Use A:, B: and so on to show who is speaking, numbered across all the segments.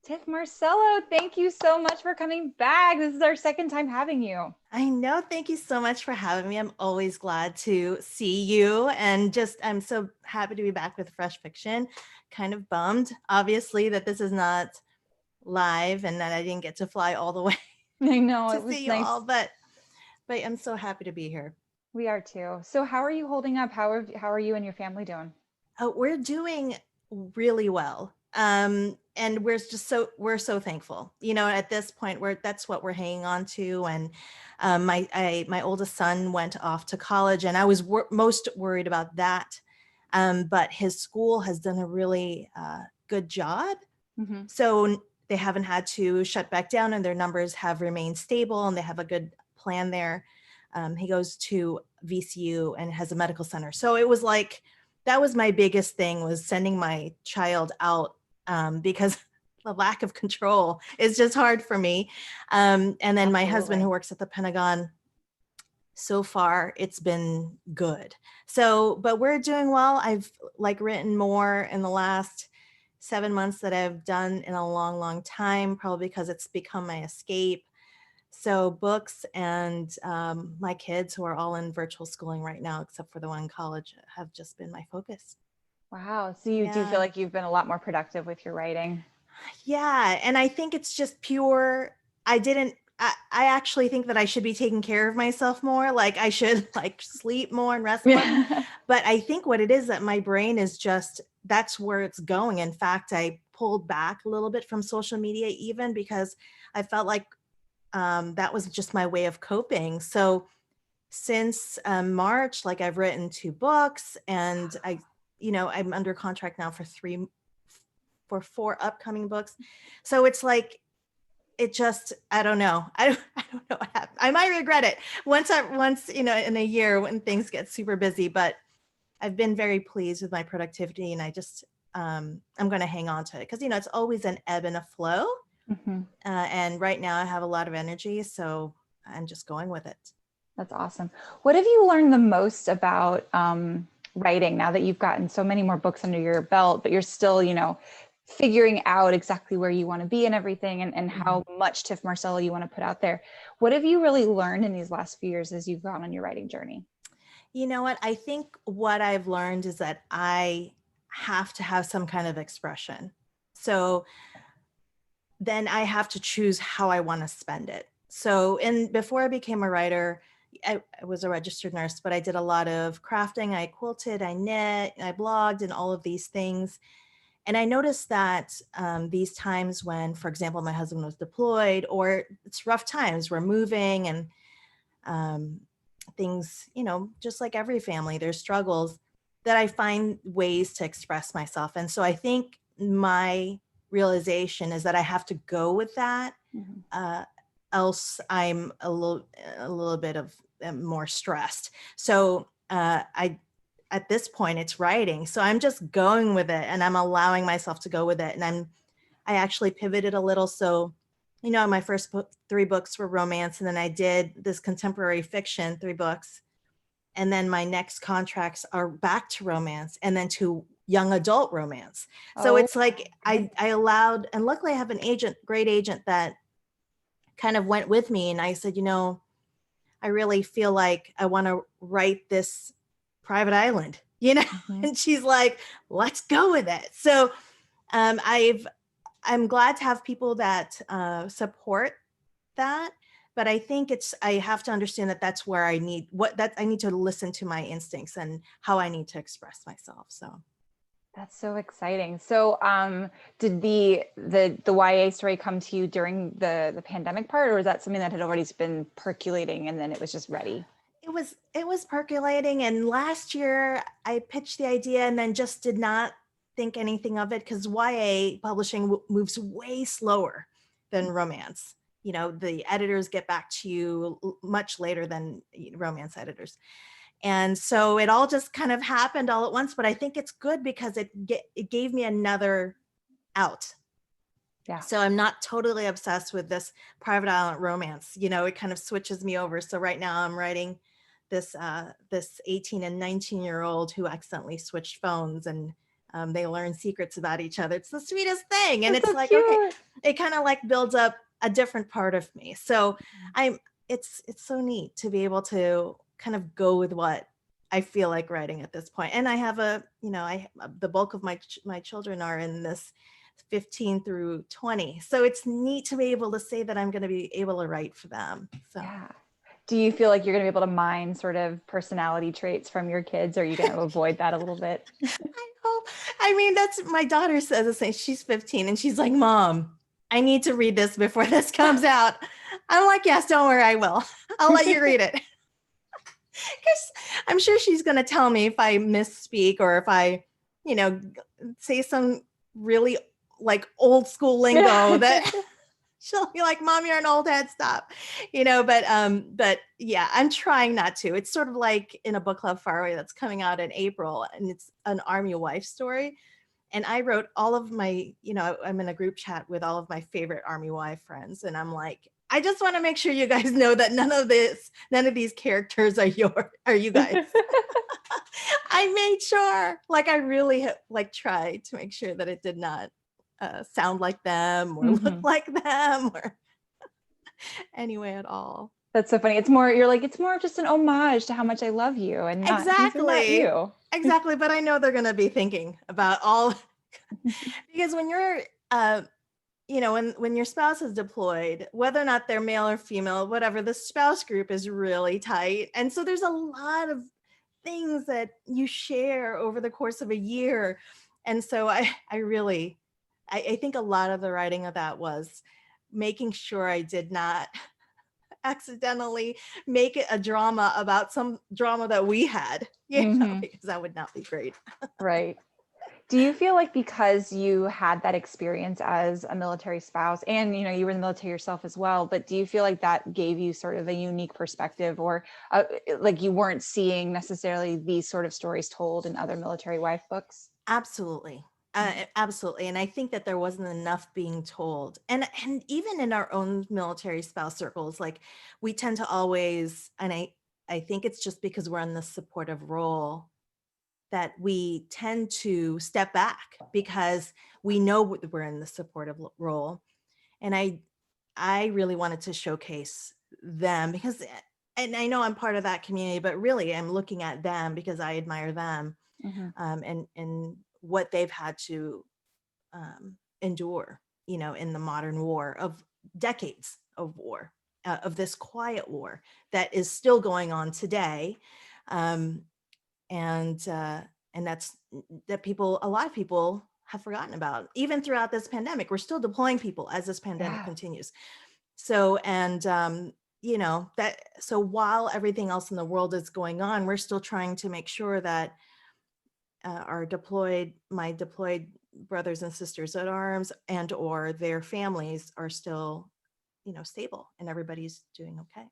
A: Tif Marcelo, thank you so much for coming back. This is our second time having you.
B: I know. Thank you so much for having me. I'm always glad to see you, and I'm so happy to be back with Fresh Fiction. Kind of bummed, obviously, that this is not live and that I didn't get to fly all the way
A: I know
B: to
A: it was
B: see you all,
A: nice.
B: but I'm so happy to be here.
A: We are too. So how are you holding up? How are you and your family doing?
B: We're doing really well. And we're so thankful. At this point, that's what we're hanging on to. And my oldest son went off to college, and I was most worried about that. But his school has done a really good job.
A: Mm-hmm.
B: So they haven't had to shut back down, and their numbers have remained stable, and they have a good plan there. He goes to VCU and has a medical center. So it was like, that was my biggest thing, was sending my child out, because the lack of control is just hard for me. And then my husband, who works at the Pentagon, so far it's been good. So, but we're doing well. I've written more in the last 7 months that I've done in a long, long time, probably because it's become my escape. So books and my kids, who are all in virtual schooling right now, except for the one in college, have just been my focus.
A: Wow. So you do feel like you've been a lot more productive with your writing?
B: Yeah. And I think it's just pure. I actually think that I should be taking care of myself more. Like, I should sleep more and rest more. But I think what it is, that my brain is just, that's where it's going. In fact, I pulled back a little bit from social media, even because I felt like that was just my way of coping. So since March, I've written 2 books, and I'm under contract now for 4 upcoming books. So it's like, it just, I don't know. I don't know what happened. I might regret it once, in a year, when things get super busy, but I've been very pleased with my productivity, and I just, I'm going to hang on to it, because, it's always an ebb and a flow.
A: Mm-hmm.
B: And right now I have a lot of energy, so I'm just going with it.
A: That's awesome. What have you learned the most about writing, now that you've gotten so many more books under your belt, but you're still, figuring out exactly where you want to be and everything, and how much Tif Marcelo you want to put out there? What have you really learned in these last few years as you've gone on your writing journey?
B: You know what? I think what I've learned is that I have to have some kind of expression. So then I have to choose how I want to spend it. So, before I became a writer, I was a registered nurse, but I did a lot of crafting. I quilted, I knit, I blogged, and all of these things. And I noticed that these times when, for example, my husband was deployed, or it's rough times, we're moving, and things, just like every family, there's struggles, that I find ways to express myself. And so I think my realization is that I have to go with that.
A: Mm-hmm.
B: Else I'm a little bit of more stressed. So at this point, it's writing. So I'm just going with it, and I'm allowing myself to go with it. And I actually pivoted a little. So, my first 3 books were romance, and then I did this contemporary fiction, 3 books. And then my next contracts are back to romance, and then to young adult romance. So it's like, I allowed, and luckily I have an great agent, that kind of went with me. And I said, I really feel like I want to write this private island,
A: Mm-hmm.
B: and she's like, let's go with it. So I'm glad to have people that support that. But I think I have to understand that that's where I need to listen to my instincts and how I need to express myself. So
A: That's so exciting. So did the YA story come to you during the pandemic part, or was that something that had already been percolating and then it was just ready?
B: it was percolating. And last year I pitched the idea and then just did not think anything of it, because YA publishing moves way slower than romance. The editors get back to you much later than romance editors. And so it all just kind of happened all at once. But I think it's good, because it gave me another out.
A: Yeah.
B: So I'm not totally obsessed with this private island romance. It kind of switches me over. So right now I'm writing this 18 and 19-year-old who accidentally switched phones, and they learn secrets about each other. It's the sweetest thing. And
A: That's
B: it's
A: so
B: like,
A: cute.
B: okay, it kind of like builds up a different part of me. So it's so neat to be able to kind of go with what I feel like writing at this point. And I have the bulk of my children are in this 15 through 20. So it's neat to be able to say that I'm going to be able to write for them. So
A: Yeah. Do you feel like you're going to be able to mine sort of personality traits from your kids, or are you going to avoid that a little bit?
B: I hope. I mean, that's my daughter says the same. She's 15 and she's like, Mom, I need to read this before this comes out. I'm like, yes, don't worry, I will. I'll let you read it. Because I'm sure she's going to tell me if I misspeak or if I, say some really like old school lingo that she'll be like, Mom, you're an old head, stop. But yeah, I'm trying not to. It's sort of like in a book club far away that's coming out in April, and it's an Army wife story. And I wrote all of my, I'm in a group chat with all of my favorite Army wife friends. And I'm like, I just want to make sure you guys know that none of these characters are you guys. I made sure, like, I really tried to make sure that it did not sound like them or look like them or anyway at all.
A: That's so funny. It's more just an homage to how much I love you, and not, these are not you.
B: Exactly. But I know they're going to be thinking about all, because when you're, when your spouse is deployed, whether or not they're male or female, whatever, the spouse group is really tight. And so there's a lot of things that you share over the course of a year. And so I think a lot of the writing of that was making sure I did not accidentally make it a drama about some drama that we had, because that would not be great.
A: Right. Do you feel like because you had that experience as a military spouse and, you were in the military yourself as well, but do you feel like that gave you sort of a unique perspective, or like you weren't seeing necessarily these sort of stories told in other military wife books?
B: Absolutely. Absolutely. And I think that there wasn't enough being told. And even in our own military spouse circles, like we tend to always, and I think it's just because we're in the supportive role that we tend to step back because we know we're in the supportive role. And I really wanted to showcase them because, and I know I'm part of that community, but really I'm looking at them because I admire them, and what they've had to endure, in the modern war of decades of war, of this quiet war that is still going on today. And that's that a lot of people have forgotten about. Even throughout this pandemic, we're still deploying people as this pandemic continues. So, and so while everything else in the world is going on, we're still trying to make sure that my deployed brothers and sisters at arms and or their families are still, stable, and everybody's doing okay.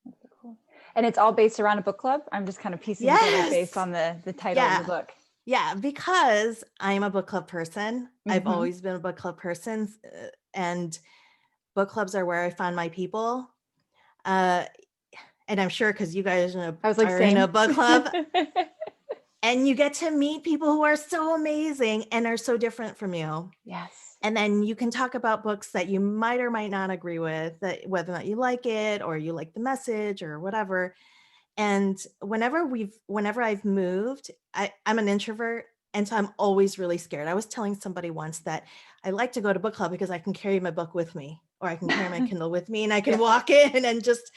A: That's so cool. And it's all based around a book club? I'm just kind of piecing together based on the title of the book.
B: Yeah, because I'm a book club person. I've always been a book club person, and book clubs are where I find my people. And I'm sure because you guys are in a book club. And you get to meet people who are so amazing and are so different from you.
A: Yes.
B: And then you can talk about books that you might or might not agree with, that whether or not you like it or you like the message or whatever. And whenever I've moved, I'm an introvert. And so I'm always really scared. I was telling somebody once that I like to go to book club because I can carry my book with me, or I can carry my Kindle with me, and I can walk in and just,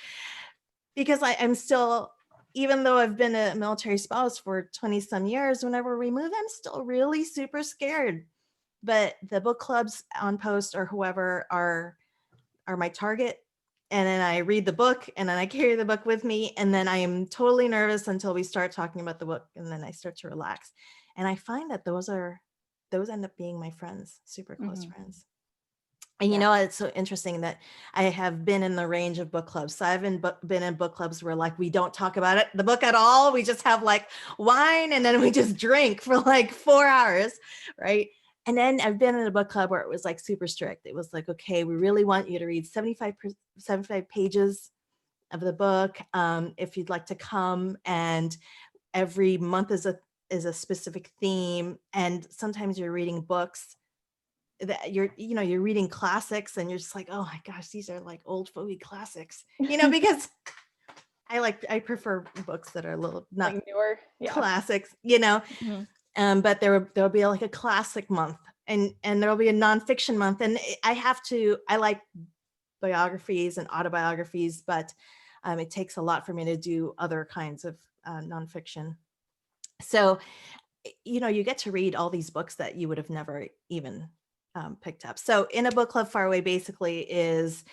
B: because I'm still, even though I've been a military spouse for 20 some years, whenever we move, I'm still really super scared. But the book clubs on post or whoever are my target. And then I read the book, and then I carry the book with me. And then I am totally nervous until we start talking about the book. And then I start to relax. And I find that those end up being my friends, super close friends. And it's so interesting that I have been in the range of book clubs. So I've been in book clubs where like we don't talk about the book at all. We just have like wine, and then we just drink for like 4 hours, right? And then I've been in a book club where it was like super strict. It was like, okay, we really want you to read 75 pages of the book. If you'd like to come, and every month is a specific theme. And sometimes you're reading books that you're reading classics and you're just like, oh my gosh, these are like old fogey classics, because I prefer books that are a little not
A: like newer, yeah.
B: classics,
A: Mhm.
B: but there'll be like a classic month, and there'll be a nonfiction month, and I like biographies and autobiographies, but it takes a lot for me to do other kinds of nonfiction. So, you get to read all these books that you would have never even picked up. So In a Book Club Far Away basically is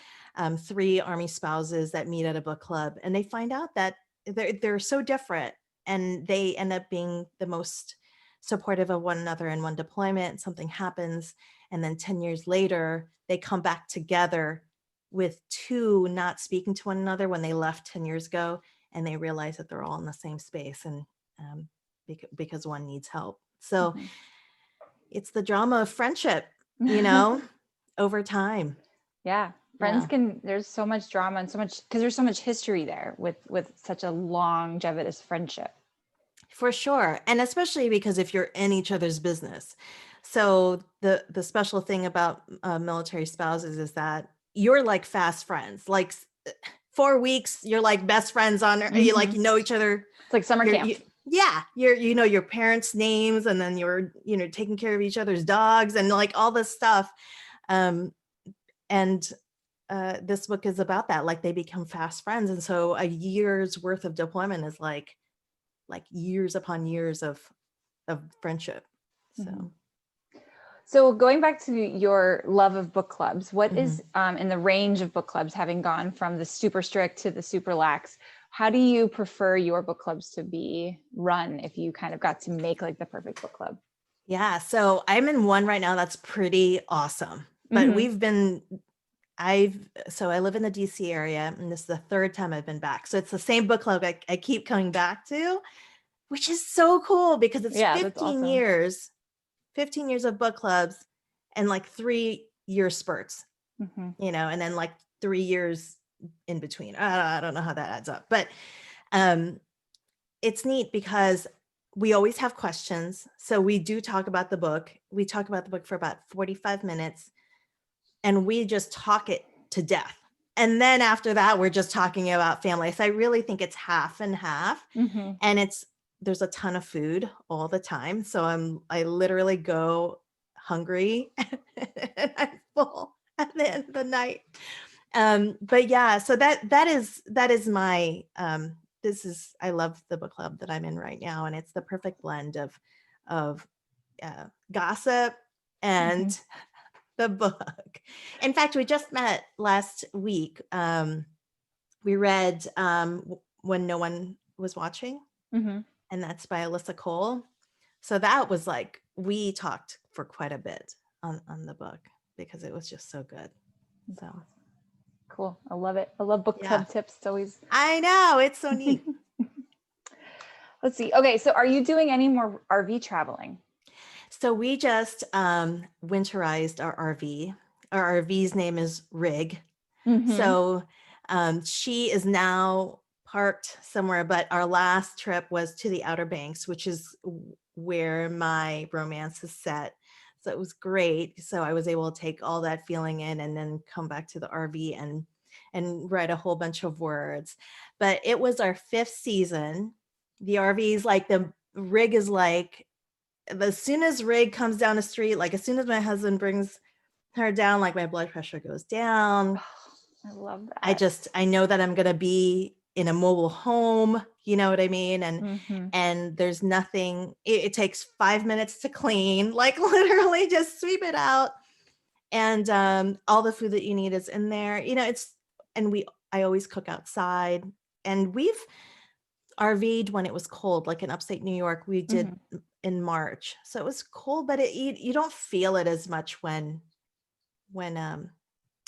B: 3 Army spouses that meet at a book club, and they find out that they're so different, and they end up being the most supportive of one another in one deployment. Something happens, and then 10 years later, they come back together with 2 not speaking to one another when they left 10 years ago, and they realize that they're all in the same space, and because one needs help. So it's the drama of friendship, over time.
A: Yeah. Friends there's so much drama and so much, because there's so much history there with such a longevitous friendship.
B: For sure. And especially because if you're in each other's business. So the special thing about military spouses is that you're like fast friends. Like 4 weeks, you're like best friends you like, you know each other.
A: It's like summer camp.
B: You're know your parents' names, and then you're taking care of each other's dogs and like all this stuff. And this book is about that. Like they become fast friends, and so a year's worth of deployment is like years upon years of friendship.
A: So going back to your love of book clubs, what is in the range of book clubs, having gone from the super strict to the super lax, how do you prefer your book clubs to be run if you kind of got to make like the perfect book club?
B: Yeah, so I'm in one right now that's pretty awesome. But I live in the DC area, and this is the 3rd time I've been back. So it's the same book club I keep coming back to, which is so cool because it's 15 years. 15 years of book clubs and like 3-year spurts, and then like 3 years in between. I don't know how that adds up, but it's neat because we always have questions. So we do talk about the book. We talk about the book for about 45 minutes, and we just talk it to death. And then after that, we're just talking about family. So I really think it's half and half, and there's a ton of food all the time. So I literally go hungry and I'm full at the end of the night. But yeah, so that is my, I love the book club that I'm in right now. And it's the perfect blend of gossip and the book. In fact, we just met last week. We read When No One Was Watching. And that's by Alyssa Cole. So that was like, we talked for quite a bit on the book because it was just so good. So
A: cool. I love it. I love book club tips. It's always.
B: I know, it's so neat.
A: Let's see. Okay. So are you doing any more RV traveling?
B: So we just winterized our RV. Our RV's name is Rig. So she is now parked somewhere, but our last trip was to the Outer Banks, which is where my romance is set. So it was great. So I was able to take all that feeling in and then come back to the RV and write a whole bunch of words. But it was our 5th season. The RV is like, the Rig is like, as soon as Rig comes down the street, like as soon as my husband brings her down, like my blood pressure goes down.
A: I love that.
B: I know that I'm going to be in a mobile home, you know what I mean? And there's nothing, it takes 5 minutes to clean, like literally just sweep it out. And all the food that you need is in there, I always cook outside, and we've RV'd when it was cold, like in upstate New York, we did in March. So it was cold, but you don't feel it as much when you're in an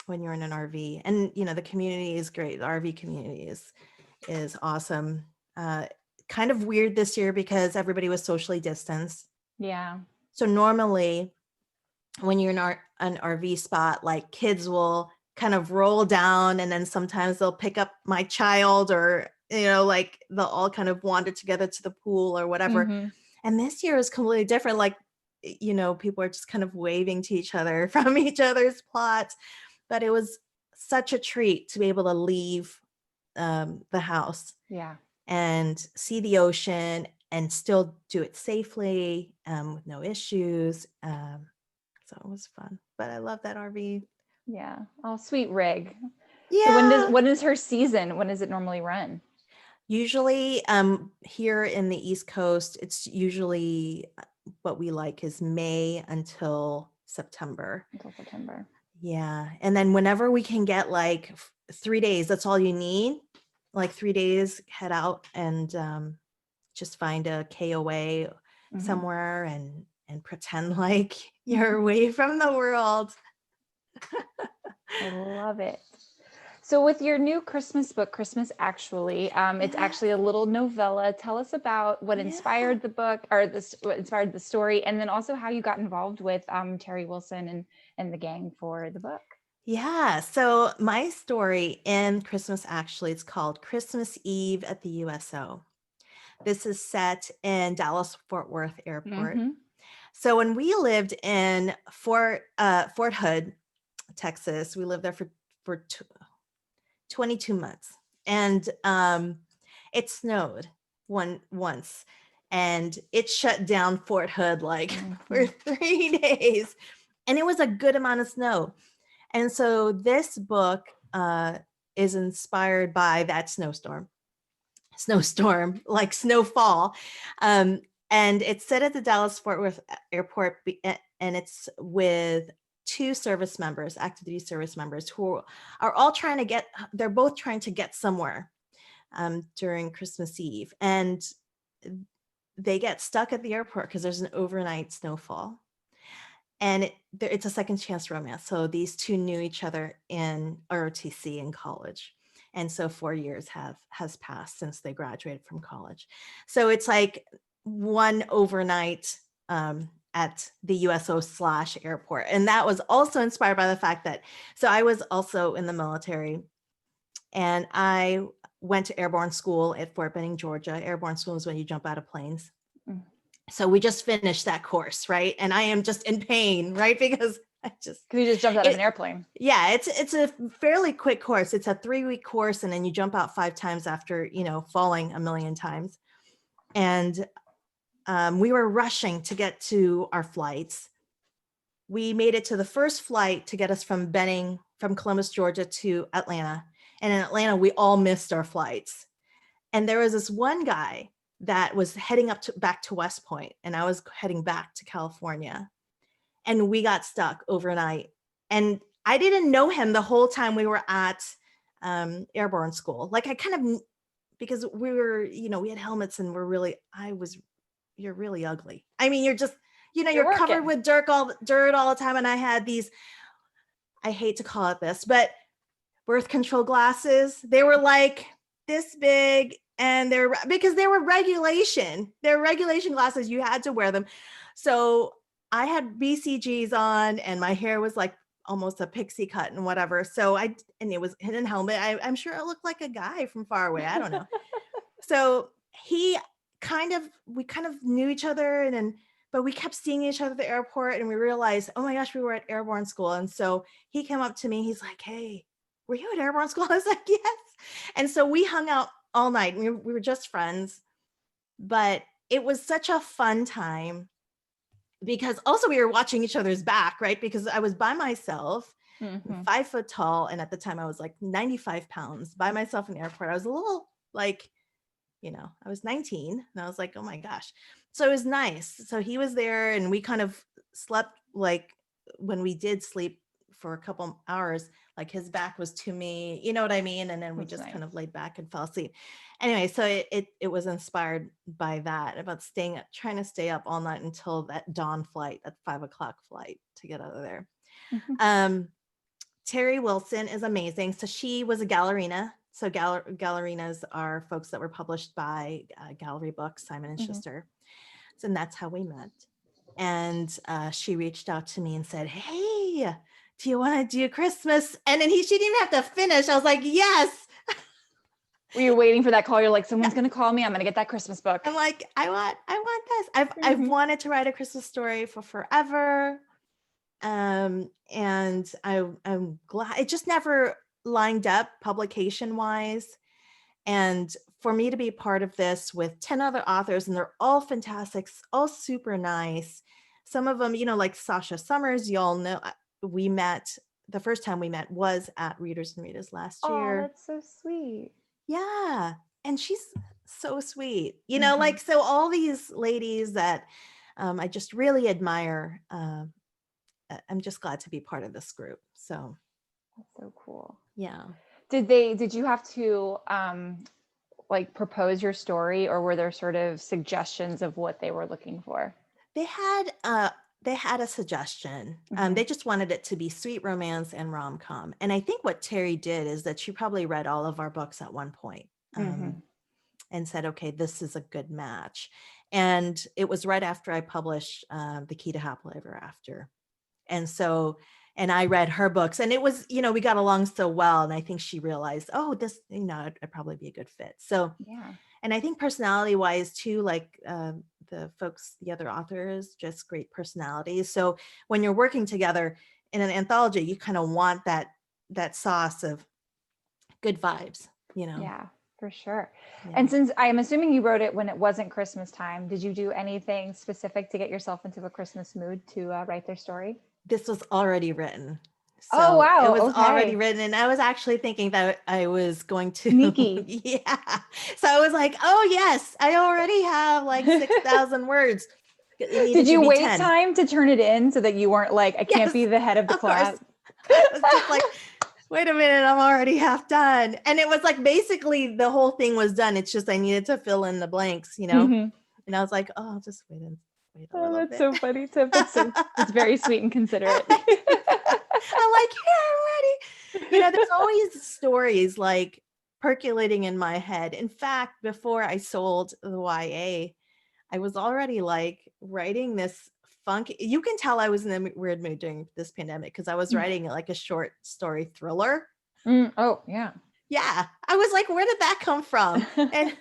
B: RV. And the community is great. The RV community is awesome. Kind of weird this year because everybody was socially distanced.
A: Yeah. So
B: normally when you're in an RV spot, like kids will kind of roll down, and then sometimes they'll pick up my child, or like they'll all kind of wander together to the pool or whatever. And this year is completely different. Like you know, people are just kind of waving to each other from each other's plots. But it was such a treat to be able to leave the house and see the ocean and still do it safely with no issues. So it was fun. But I love that RV.
A: Yeah. Oh, sweet rig.
B: Yeah.
A: So when is her season? When does it normally run?
B: Usually here in the East Coast, it's usually what we like is May until September. Yeah. And then whenever we can get like 3 days, that's all you need. Like 3 days, head out and just find a KOA somewhere and pretend like you're away from the world.
A: I love it. So with your new Christmas book, Christmas Actually, it's actually a little novella. Tell us about what inspired the book, or what inspired the story, and then also how you got involved with Terry Wilson and the gang for the book.
B: Yeah, so my story in Christmas Actually, it's called Christmas Eve at the USO. This is set in Dallas-Fort Worth Airport. So when we lived in Fort Hood, Texas, we lived there for 22 months, and it snowed once, and it shut down Fort Hood like for 3 days, and it was a good amount of snow. And so this book is inspired by that snowstorm, like snowfall. And it's set at the Dallas-Fort Worth Airport, and it's with 2 service members, active duty service members, who are all they're both trying to get somewhere during Christmas Eve. And they get stuck at the airport because there's an overnight snowfall. And it's a second chance romance. So these 2 knew each other in ROTC in college. And so 4 years has passed since they graduated from college. So it's like one overnight at the USO/airport. And that was also inspired by the fact that, so I was also in the military, and I went to airborne school at Fort Benning, Georgia. Airborne school is when you jump out of planes. So we just finished that course, right? And I am just in pain, right? Because
A: you just jumped out of an airplane.
B: Yeah, it's a fairly quick course. It's a 3-week course, and then you jump out 5 times after, falling a million times. And we were rushing to get to our flights. We made it to the first flight to get us from Columbus, Georgia to Atlanta. And in Atlanta, we all missed our flights. And there was this one guy that was heading back to West Point, and I was heading back to California. And we got stuck overnight. And I didn't know him the whole time we were at airborne school. Like because we were, we had helmets, and you're really ugly. I mean, you're just, you're covered with dirt all the time. And I had these, I hate to call it this, but birth control glasses. They were like this big, and because they were regulation. They're regulation glasses. You had to wear them. So I had BCGs on, and my hair was like almost a pixie cut and whatever. So and it was hidden helmet. I'm sure it looked like a guy from far away. I don't know. So we kind of knew each other, but we kept seeing each other at the airport, and we realized, oh my gosh, we were at airborne school. And so he came up to me. He's like, hey, were you at airborne school? I was like, yes. And so we hung out all night. We were just friends, but it was such a fun time. Because also we were watching each other's back, right? Because I was by myself, 5 foot tall. And at the time I was like 95 pounds by myself in the airport. I was a little like, I was 19, and I was like, oh my gosh. So it was nice. So he was there, and we kind of slept, like when we did sleep for a couple hours, like his back was to me, you know what I mean? And then we just kind of laid back and fell asleep. Anyway, so it was inspired by that, about trying to stay up all night until that dawn flight, that 5 o'clock flight to get out of there. Terry Wilson is amazing. So she was a gallerina. So gallerinas are folks that were published by Gallery Books, Simon and Schuster. So that's how we met. And she reached out to me and said, hey, do you want to do Christmas? And then she didn't even have to finish. I was like, yes.
A: Were you waiting for that call? You're like, someone's going to call me. I'm going to get that Christmas book.
B: I'm like, I want this. I've wanted to write a Christmas story for forever. And I'm glad it just never lined up publication wise. And for me to be part of this with 10 other authors, and they're all fantastic, all super nice. Some of them, like Sasha Summers, y'all know, the first time we met was at Readers and Readers last year.
A: Oh, that's so sweet.
B: Yeah. And she's so sweet, like, so all these ladies that I just really admire. I'm just glad to be part of this group. So
A: that's so cool.
B: Yeah.
A: Did you have to like propose your story, or were there sort of suggestions of what they were looking for?
B: They had a suggestion. They just wanted it to be sweet romance and rom-com. And I think what Terry did is that she probably read all of our books at one point and said, okay, this is a good match. And it was right after I published The Key to Happily Ever After. And I read her books, and it was, we got along so well. And I think she realized, oh, this, I'd probably be a good fit. So,
A: yeah.
B: And I think personality wise too, like the other authors, just great personalities. So when you're working together in an anthology, you kind of want that sauce of good vibes,
A: Yeah, for sure.
B: Yeah.
A: And since I'm assuming you wrote it when it wasn't Christmas time, did you do anything specific to get yourself into a Christmas mood to write their story?
B: This was already written. So
A: oh, wow.
B: It was already written. And I was actually thinking that I was going to.
A: Sneaky.
B: Yeah. So I was like, oh, yes, I already have like 6,000 words.
A: Did you wait time to turn it in so that you weren't like, I can't be the head of the class?
B: I was just like, wait a minute, I'm already half done. And it was like, basically the whole thing was done. It's just I needed to fill in the blanks, And I was like, oh, I'll just wait a little bit.
A: That's so funny, Tif. It's very sweet and considerate.
B: I'm like, yeah, I'm ready. There's always stories like percolating in my head. In fact, before I sold the YA, I was already like writing this funky, you can tell I was in a weird mood during this pandemic because I was writing like a short story thriller.
A: Oh, yeah.
B: Yeah. I was like, where did that come from? And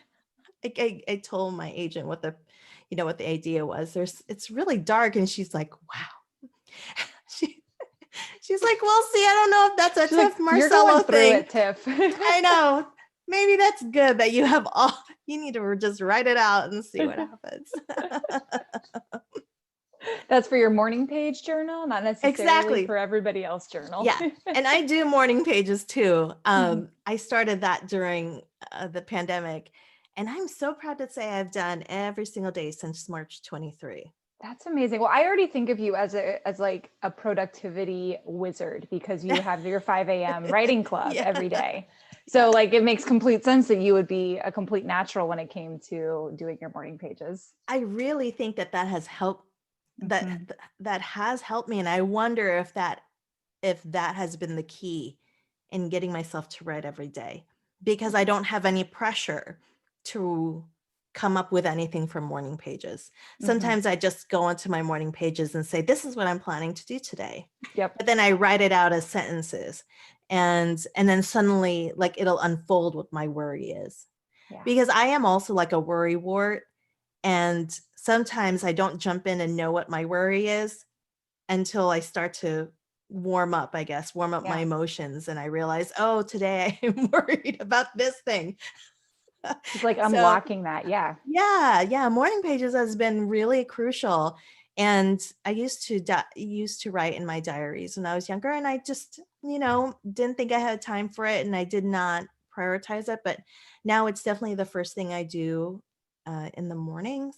B: I told my agent what the idea was. It's really dark. And she's like, wow. She's like, well, see, I don't know if that's a Tif Marcelo thing.
A: It, Tif.
B: I know. Maybe that's good that you have you need to just write it out and see what happens.
A: That's for your morning page journal, not necessarily for everybody else journal.
B: Yeah. And I do morning pages too. I started that during the pandemic, and I'm so proud to say I've done every single day since March 23.
A: That's amazing. Well, I already think of you as like a productivity wizard because you have your 5 a.m. writing club every day. So like it makes complete sense that you would be a complete natural when it came to doing your morning pages.
B: I really think that has helped. That has helped me, and I wonder if that has been the key in getting myself to write every day, because I don't have any pressure to come up with anything for morning pages. Sometimes I just go into my morning pages and say, this is what I'm planning to do today.
A: Yep.
B: But then I write it out as sentences, and then suddenly like it'll unfold what my worry is. Yeah. Because I am also like a worry wart, and sometimes I don't jump in and know what my worry is until I start to warm up my emotions, and I realize, oh, today I'm worried about this thing.
A: It's like unlocking that.
B: Yeah. Morning pages has been really crucial. And I used to write in my diaries when I was younger, and I just, didn't think I had time for it, and I did not prioritize it. But now it's definitely the first thing I do in the mornings,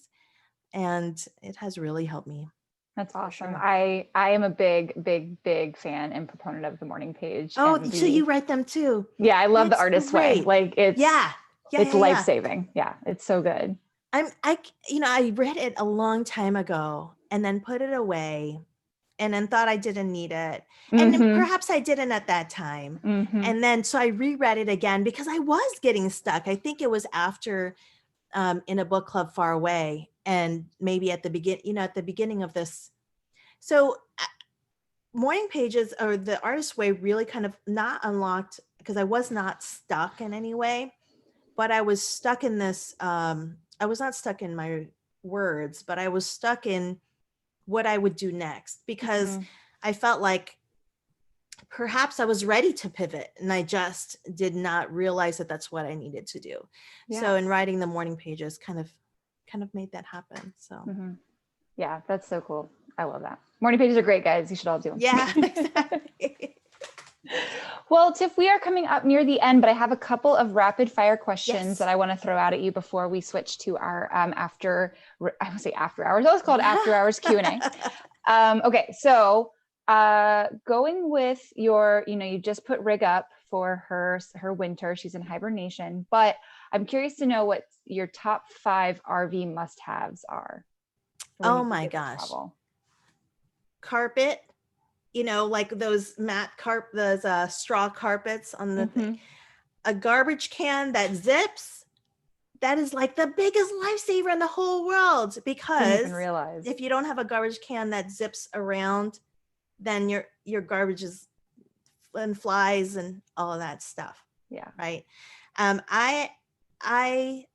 B: and it has really helped me.
A: That's awesome. Sure. I am a big fan and proponent of the morning page.
B: Oh, so you write them too?
A: Yeah, I love the artist way. Like it's it's life-saving. Yeah, it's so good.
B: I read it a long time ago and then put it away and then thought I didn't need it. And perhaps I didn't at that time. And then so I reread it again because I was getting stuck. I think it was after in a book club far away, and maybe at the beginning of this. So morning pages, or the artist way, really kind of not unlocked, because I was not stuck in any way, but I was stuck in this, I was not stuck in my words, but I was stuck in what I would do next, because I felt like perhaps I was ready to pivot and I just did not realize that that's what I needed to do. So in writing the morning pages kind of made that happen. So
A: yeah, that's so cool. I love that. Morning pages are great, guys. You should all do them.
B: Yeah, exactly.
A: Well, Tiff, we are coming up near the end, but I have a couple of rapid fire questions that I want to throw out at you before we switch to our I would say after hours. That was called after hours Q&A. Okay, so going with your, you just put Rig up for her winter. She's in hibernation, but I'm curious to know what your top 5 RV must-haves are.
B: Oh my gosh. Carpet, like those those straw carpets on the thing. A garbage can that zips. That is like the biggest lifesaver in the whole world, because if you don't have a garbage can that zips around, then your garbage is and flies and all of that stuff.
A: Yeah.
B: Right. I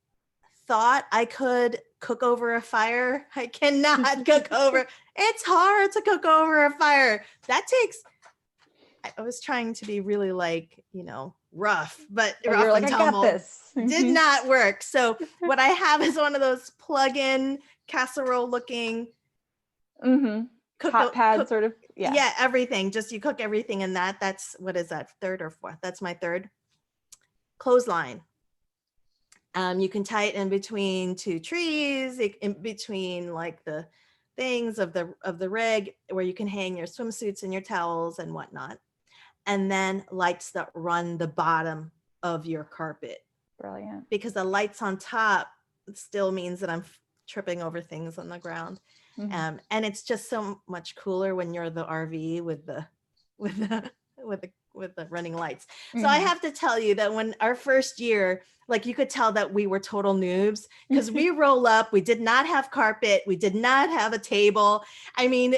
B: thought I could cook over a fire. I cannot cook over. It's hard to cook over a fire. That takes, I was trying to be really rough, but rough and tumble.
A: I got this.
B: Did not work. So what I have is one of those plug-in casserole looking
A: hot pad sort of.
B: Yeah, everything. Just you cook everything in that. That's, what is that, 3rd or 4th? That's my 3rd. Clothesline. You can tie it in between 2 trees, in between like the things of the rig, where you can hang your swimsuits and your towels and whatnot. And then lights that run the bottom of your carpet.
A: Brilliant.
B: Because the lights on top still means that I'm tripping over things on the ground. And it's just so much cooler when you're the RV with the running lights. So I have to tell you that when our first year, like, you could tell that we were total noobs, because we roll up, we did not have carpet, we did not have a table. I mean,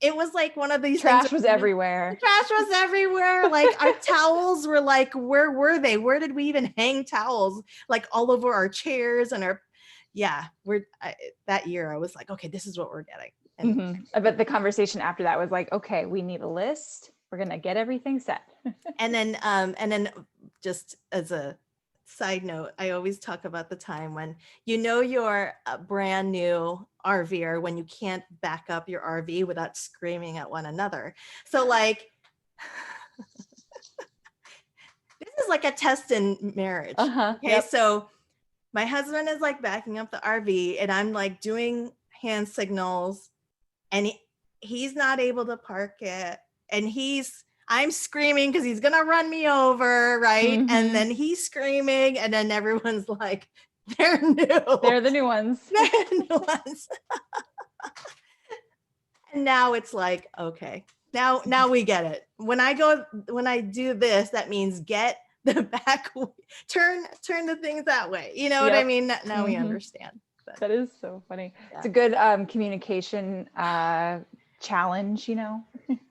B: it was like one of these
A: trash was everywhere.
B: Trash was everywhere. Like, our towels were like, where were they? Where did we even hang towels? Like, all over our chairs and our, that year I was like, okay, this is what we're getting. And
A: I bet the conversation after that was like, okay, we need a list. We're going to get everything set.
B: and then just as a side note, I always talk about the time when you're a brand new RVer when you can't back up your RV without screaming at one another. So like, this is like a test in marriage. Okay, so my husband is like backing up the RV and I'm like doing hand signals, and he's not able to park it, and I'm screaming because he's gonna run me over, right? And then he's screaming, and then everyone's like, they're new.
A: They're the new ones.
B: They're the new ones. And now it's like, okay, now we get it. When I do this, that means get the back, turn the things that way. You know what I mean? Now we understand. But
A: that is so funny. Yeah. It's a good communication challenge,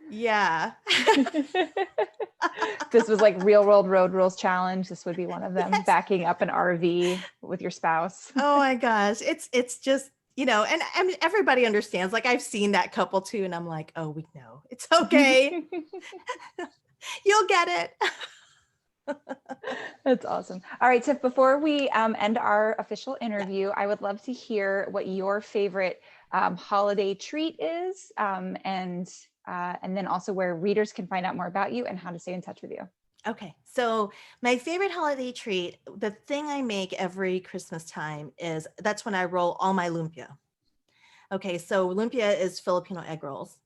B: Yeah.
A: This was like real world road rules challenge. This would be one of them. Yes. Backing up an RV with your spouse.
B: Oh my gosh. It's just, and I mean, everybody understands. Like, I've seen that couple too, and I'm like, oh, we know. It's okay. You'll get it.
A: That's awesome. All right, Tiff, before we end our official interview, I would love to hear what your favorite holiday treat is, and then also where readers can find out more about you and how to stay in touch with you.
B: Okay, so my favorite holiday treat, the thing I make every Christmas time that's when I roll all my lumpia. Okay, so lumpia is Filipino egg rolls.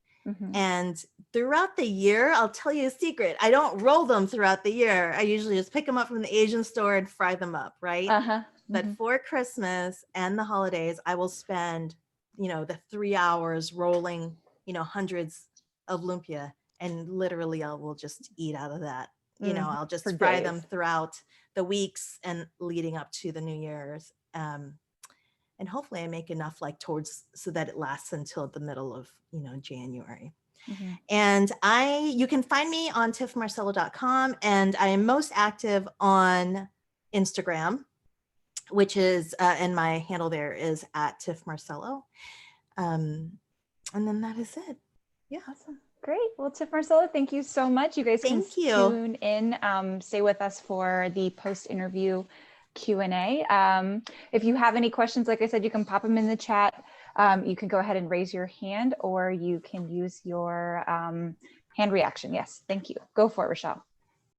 B: And throughout the year, I'll tell you a secret. I don't roll them throughout the year. I usually just pick them up from the Asian store and fry them up, right? But for Christmas and the holidays, I will spend, the 3 hours rolling, hundreds of lumpia, and literally I will just eat out of that. I'll just fry them throughout the weeks and leading up to the New Year's. And hopefully I make enough so that it lasts until the middle of, January. And you can find me on tifmarcelo.com, and I am most active on Instagram, which is, and my handle there is at Tif Marcelo. And then that is it. Yeah.
A: Awesome. Great. Well, Tif Marcelo, thank you so much. You guys can
B: Thank you.
A: tune in, stay with us for the post-interview Q&A. If you have any questions, like I said, you can pop them in the chat. You can go ahead and raise your hand, or you can use your hand reaction. Yes, thank you. Go for it, Rochelle.